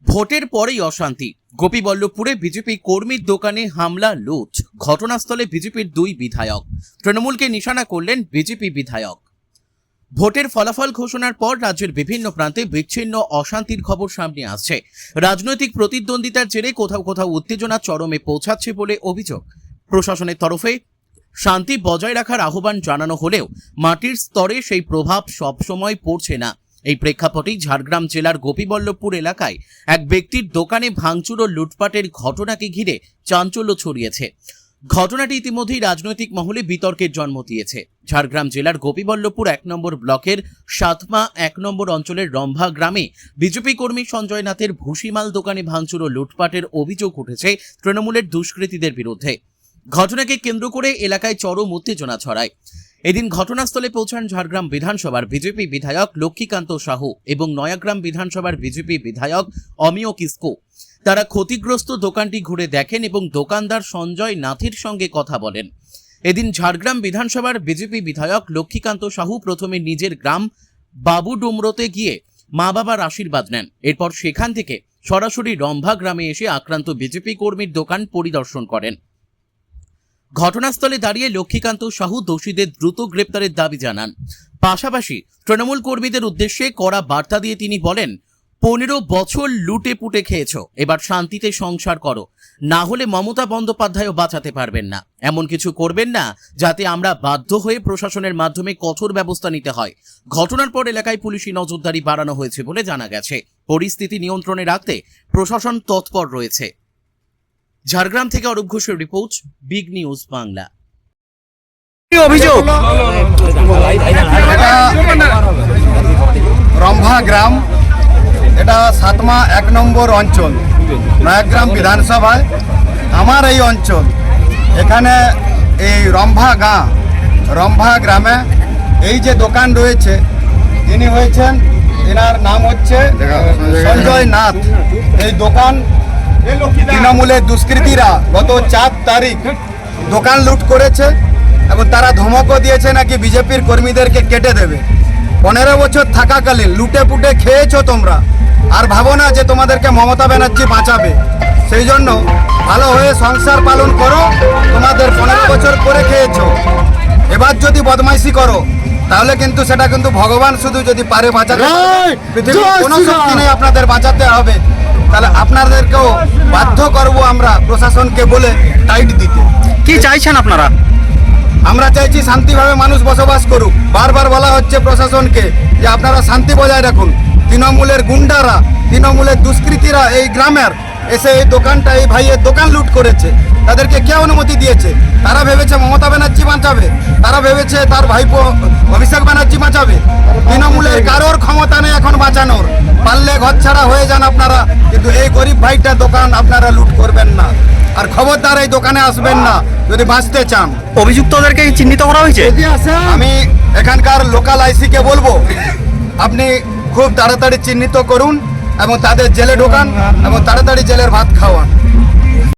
ভোটের পরেই অশান্তি। গোপীবল্লভপুরে বিজেপি কর্মীর দোকানে হামলা, লুট। ঘটনাস্থলে বিজেপির 2 বিধায়ক। তৃণমূলকে নিশানা করলেন বিজেপি বিধায়ক। ভোটের ফলাফল ঘোষণার পর রাজ্যের বিভিন্ন প্রান্তে বিচ্ছিন্ন অশান্তির খবর সামনে আসছে। রাজনৈতিক প্রতিদ্বন্দ্বিতার জেরে কোথাও কোথাও উত্তেজনা চরমে পৌঁছাচ্ছে বলে অভিযোগ। প্রশাসনের তরফে শান্তি বজায় রাখার আহ্বান জানানো হলেও মাটির স্তরে সেই প্রভাব সবসময় পড়ছে না। এই প্রেক্ষাপটেই ঝাড়গ্রাম জেলার গোপীবল্লভপুর এলাকায় এক ব্যক্তির দোকানে ভাঙচুর ও লুটপাটের ঘটনাকে ঘিরে চাঞ্চল্য ছড়িয়েছে। ঘটনাটি ইতিমধ্যেই রাজনৈতিক মহলে বিতর্কের জন্ম দিয়েছে। ঝাড়গ্রাম জেলার গোপীবল্লভপুর 1 নম্বর ব্লকের সাতমা 1 নম্বর অঞ্চলের রম্ভা গ্রামে বিজেপি কর্মী সঞ্জয় নাথের ভুসিমাল দোকানে ভাঙচুর ও লুটপাটের অভিযোগ উঠেছে তৃণমূলের দুষ্কৃতীদের বিরুদ্ধে। ঘটনাকে কেন্দ্র করে এলাকায় চরম উত্তেজনা ছড়ায়। এদিন ঘটনাস্থলে পৌঁছান ঝাড়গ্রাম বিধানসভার বিজেপি বিধায়ক লক্ষ্মীকান্ত সাহু এবং নয়াগ্রাম বিধানসভার বিজেপি বিধায়ক অমিয় কিসকো। তারা ক্ষতিগ্রস্ত দোকানটি ঘুরে দেখেন এবং দোকানদার সঞ্জয় নাথের সঙ্গে কথা বলেন। এদিন ঝাড়গ্রাম বিধানসভার বিজেপি বিধায়ক লক্ষ্মীকান্ত সাহু প্রথমে নিজের গ্রাম বাবুডুমরোতে গিয়ে মা বাবার আশীর্বাদ নেন। এরপর সেখান থেকে সরাসরি রম্ভা গ্রামে এসে আক্রান্ত বিজেপি কর্মীর দোকান পরিদর্শন করেন। ঘটনাস্থলে দাঁড়িয়ে লক্ষ্মীকান্ত সাহু দোষীদের দ্রুত গ্রেপ্তারের দাবি জানান। পাশাপাশি তৃণমূল কর্মীদের উদ্দেশ্যে কড়া বার্তা দিয়ে তিনি বলেন, 15 বছর লুটে পুটে খেয়েছো, এবার শান্তিতে সংসার করো, না হলে মমতা বন্দ্যোপাধ্যায়ও বাঁচাতে পারবেন না। এমন কিছু করবেন না যাতে আমরা বাধ্য হয়ে প্রশাসনের মাধ্যমে কঠোর ব্যবস্থা নিতে হয়। ঘটনার পর এলাকায় পুলিশি নজরদারি বাড়ানো হয়েছে বলে জানা গেছে। পরিস্থিতি নিয়ন্ত্রণে রাখতে প্রশাসন তৎপর রয়েছে। ঝাড়গ্রাম থেকে অরূপ ঘোষের রিপোর্ট, বিগ নিউজ বাংলা। অভিযোগ রম্ভা গ্রাম, এটা সাতমা 1 নম্বর অঞ্চল, নয়াগ্রাম বিধানসভায় আমার এই অঞ্চল। এখানে এই রম্ভা গ্রামে এই যে দোকান রয়েছে, তিনি হয়েছেন, এনার নাম হচ্ছে সঞ্জয় নাথ। এই দোকান তৃণমূলের দুষ্কৃতীরা গত 4 তারিখ দোকান লুট করেছে এবং তারা ধমকও দিয়েছে নাকি বিজেপির কর্মীদেরকে কেটে দেবে। 15 বছর থাকাকালীন লুটে পুটে খেয়েছো তোমরা, আর ভাবো না যে তোমাদেরকে মমতা ব্যানার্জি বাঁচাবে। সেই জন্য ভালো হয়ে সংসার পালন করো। তোমাদের 15 বছর করে খেয়েছো, এবার যদি বদমাইশি করো তাহলে কিন্তু সেটা কিন্তু ভগবান শুধু যদি পারে বাঁচাতে, পৃথিবীর কোনো শক্তি নেই আপনাদের বাঁচাতে হবে। তাহলে আপনাদেরকেও বাধ্য করব আমরা প্রশাসনকে বলে টাইট দিতে। কি চাইছেন আপনারা? আমরা চাইছি শান্তিভাবে মানুষ বসবাস করুক। বারবার বলা হচ্ছে প্রশাসনকে যে আপনারা শান্তি বজায় রাখুন। তৃণমূলের গুন্ডারা, তৃণমূলের দুষ্কৃতীরা এই গ্রামের এসে এই দোকানটা, এই ভাইয়ের দোকান লুট করেছে। তাদেরকে কে অনুমতি দিয়েছে? তারা ভেবেছে মমতা ব্যানার্জি বাঁচাবে, তারা ভেবেছে তার ভাইপো অভিষেক ব্যানার্জি বাঁচাবে। তৃণমূলের কারোর ক্ষমতা নেই এখন বাঁচানোর। পারলে ঘর ছাড়া হয়ে যান আপনারা, কিন্তু এই গরিব ভাইটার দোকান আপনারা লুট করবেন না। আর খবরদার এই দোকানে আসবেন না যদি বাঁচতে চান। অভিযুক্তদেরকে চিহ্নিত করা হয়েছে? আমি এখানকার লোকাল আইসিকে বলবো, আপনি খুব তাড়াতাড়ি চিহ্নিত করুন এবং তাদের জেলে ঢোকান এবং তাড়াতাড়ি জেলের ভাত খাওয়ান।